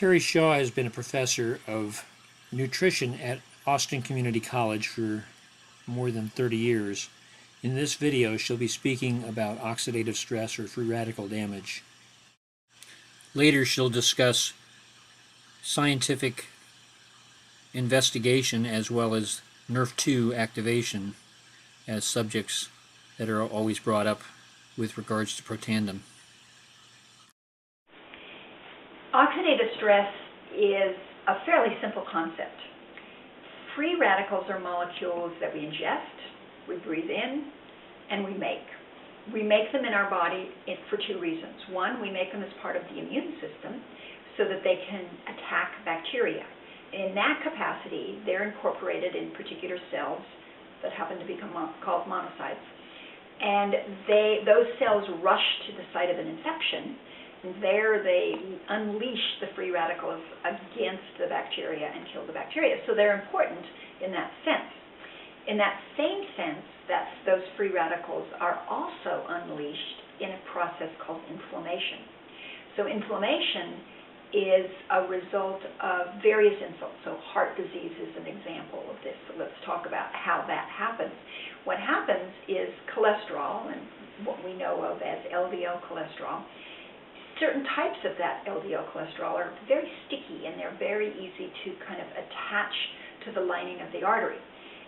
Terry Shaw has been a professor of nutrition at Austin Community College for more than 30 years. In this video, she'll be speaking about oxidative stress or free radical damage. Later, she'll discuss scientific investigation as well as Nrf2 activation as subjects that are always brought up with regards to protandum. Oxidative stress is a fairly simple concept. Free radicals are molecules that we ingest, we breathe in, and we make. We make them in our body for two reasons. One, we make them as part of the immune system so that they can attack bacteria. In that capacity, they're incorporated in particular cells that happen to become called monocytes. And those cells rush to the site of an infection. And there they unleash the free radicals against the bacteria and kill the bacteria. So they're important in that sense. In that same sense, those free radicals are also unleashed in a process called inflammation. So inflammation is a result of various insults. So heart disease is an example of this. So let's talk about how that happens. What happens is cholesterol, and what we know of as LDL cholesterol, certain types of that LDL cholesterol are very sticky and they're very easy to kind of attach to the lining of the artery.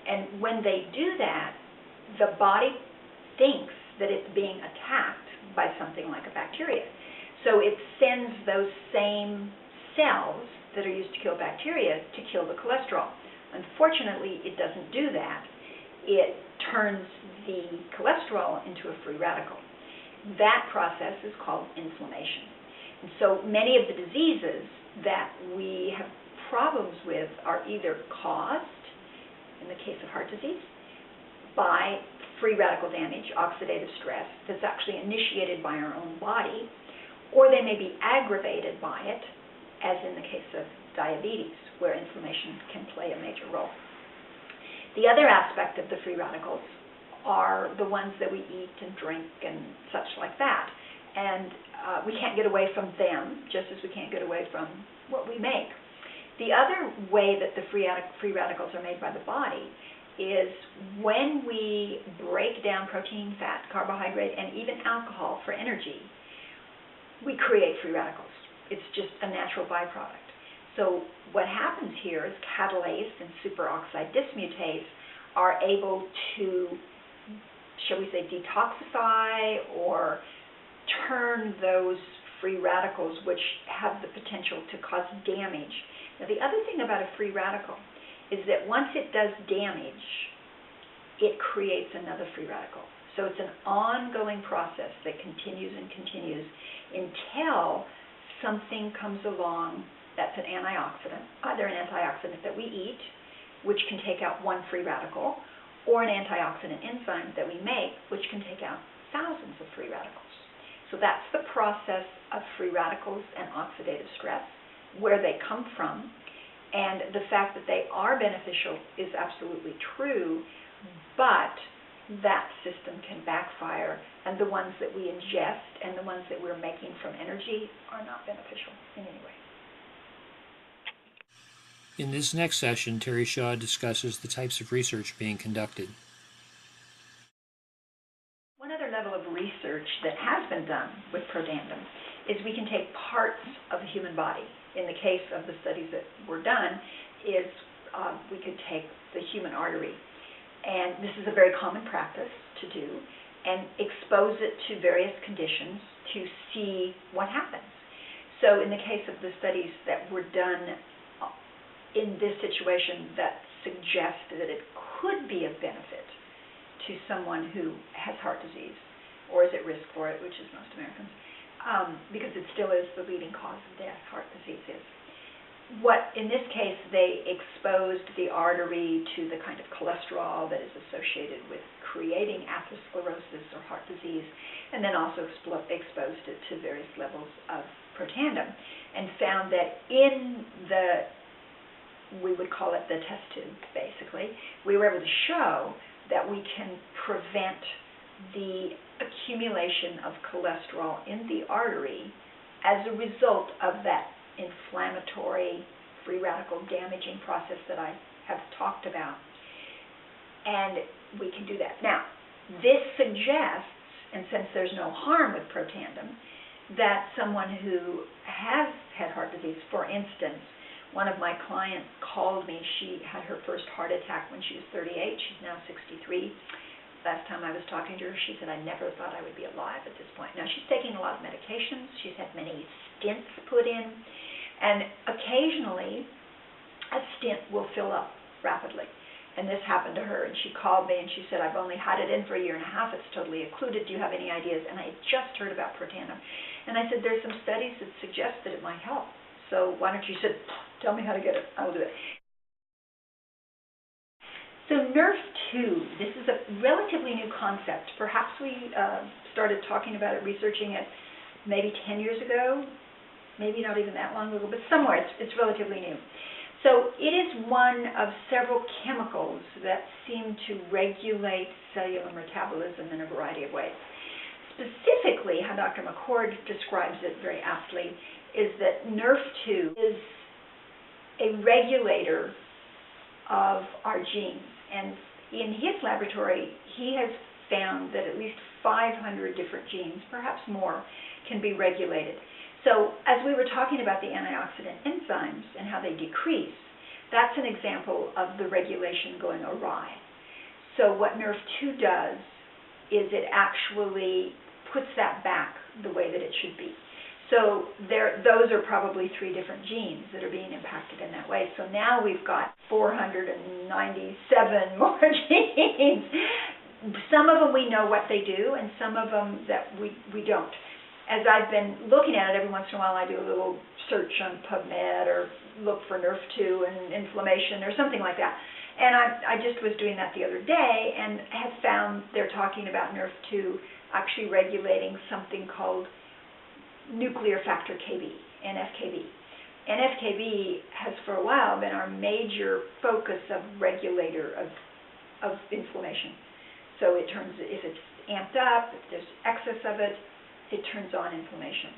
And when they do that, the body thinks that it's being attacked by something like a bacteria. So it sends those same cells that are used to kill bacteria to kill the cholesterol. Unfortunately, it doesn't do that. It turns the cholesterol into a free radical. That process is called inflammation. And so many of the diseases that we have problems with are either caused, in the case of heart disease, by free radical damage, oxidative stress, that's actually initiated by our own body, or they may be aggravated by it, as in the case of diabetes, where inflammation can play a major role. The other aspect of the free radicals are the ones that we eat and drink and such like that. And we can't get away from them, just as we can't get away from what we make. The other way that the free radicals are made by the body is when we break down protein, fat, carbohydrate, and even alcohol for energy, we create free radicals. It's just a natural byproduct. So what happens here is catalase and superoxide dismutase are able to, shall we say, detoxify or turn those free radicals which have the potential to cause damage. Now, the other thing about a free radical is that once it does damage, it creates another free radical. So it's an ongoing process that continues and continues until something comes along that's an antioxidant, either an antioxidant that we eat, which can take out one free radical, or an antioxidant enzyme that we make, which can take out thousands of free radicals. So that's the process of free radicals and oxidative stress, where they come from, and the fact that they are beneficial is absolutely true, but that system can backfire, and the ones that we ingest and the ones that we're making from energy are not beneficial in any way. In this next session, Terry Shaw discusses the types of research being conducted. One other level of research that has been done with protandum is we can take parts of the human body. In the case of the studies that were done, we could take the human artery, and this is a very common practice to do, and expose it to various conditions to see what happens. So in the case of the studies that were done in this situation that suggest that it could be of benefit to someone who has heart disease or is at risk for it, which is most Americans, because it still is the leading cause of death, heart disease is. In this case, they exposed the artery to the kind of cholesterol that is associated with creating atherosclerosis or heart disease, and then also exposed it to various levels of protandum, and found that in we would call it the test tube, basically, we were able to show that we can prevent the accumulation of cholesterol in the artery as a result of that inflammatory inflammatory, free radical damaging process that I have talked about. And we can do that. Now, this suggests, and since there's no harm with Protandim, that someone who has had heart disease, for instance, one of my clients called me. She had her first heart attack when she was 38. She's now 63. Last time I was talking to her, she said, I never thought I would be alive at this point. Now, she's taking a lot of medications. She's had many stents put in. And occasionally, a stent will fill up rapidly. And this happened to her, and she called me, and she said, I've only had it in for a year and a half. It's totally occluded. Do you have any ideas? And I had just heard about Protandim. And I said, there's some studies that suggest that it might help. So why don't you, she said, tell me how to get it. I will do it. So Nrf2, this is a relatively new concept. Perhaps we started talking about it, researching it maybe 10 years ago, maybe not even that long ago, but somewhere it's relatively new. So it is one of several chemicals that seem to regulate cellular metabolism in a variety of ways. Specifically, how Dr. McCord describes it very aptly is that Nrf2 is a regulator of our genes. And in his laboratory, he has found that at least 500 different genes, perhaps more, can be regulated. So as we were talking about the antioxidant enzymes and how they decrease, that's an example of the regulation going awry. So what Nrf2 does is it actually puts that back the way that it should be. So those are probably 3 different genes that are being impacted in that way. So now we've got 497 more genes. Some of them we know what they do, and some of them that we don't. As I've been looking at it, every once in a while I do a little search on PubMed or look for Nrf2 and inflammation or something like that. And I just was doing that the other day and have found they're talking about Nrf2 actually regulating something called nuclear factor KB, NF-KB. NF-KB has for a while been our major focus of regulator of inflammation. So it turns, if it's amped up, if there's excess of it, it turns on inflammation.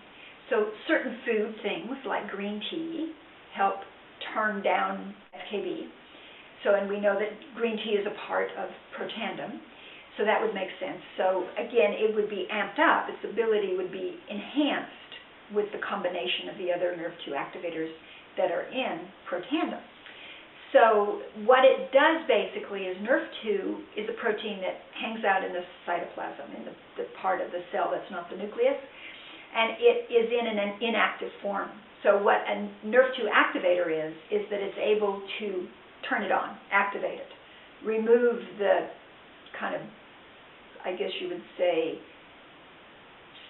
So certain food things like green tea help turn down FKB. So, and we know that green tea is a part of Protandim, so that would make sense. So again, it would be amped up, its ability would be enhanced with the combination of the other Nrf2 activators that are in Protandim. So what it does basically is Nrf2 is a protein that hangs out in the cytoplasm, in the part of the cell that's not the nucleus, and it is in an inactive form. So what a Nrf2 activator is that it's able to turn it on, activate it, remove the kind of, I guess you would say,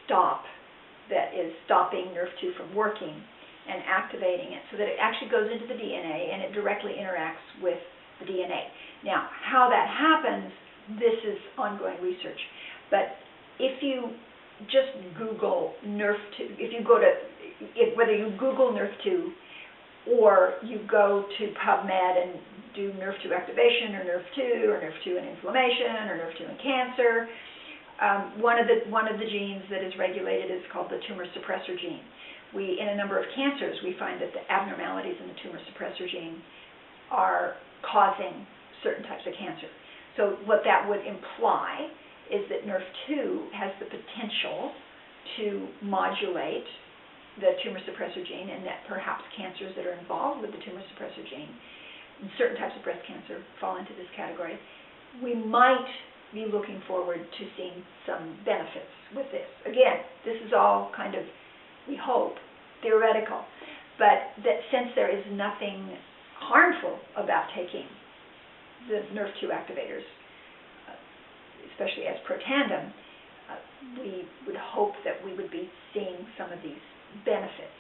stop that is stopping Nrf2 from working and activating it so that it actually goes into the DNA and it directly interacts with the DNA. Now, how that happens, this is ongoing research. But if you just Google Nrf2, if you go to, whether you Google Nrf2 or you go to PubMed and do Nrf2 activation or Nrf2 and inflammation or Nrf2 and cancer, one of the genes that is regulated is called the tumor suppressor gene. In a number of cancers, we find that the abnormalities in the tumor suppressor gene are causing certain types of cancer. So what that would imply is that Nrf2 has the potential to modulate the tumor suppressor gene, and that perhaps cancers that are involved with the tumor suppressor gene, and certain types of breast cancer fall into this category. We might be looking forward to seeing some benefits with this. Again, this is all kind of, we hope, theoretical, but that since there is nothing harmful about taking the Nrf2 activators, especially as Protandim, we would hope that we would be seeing some of these benefits.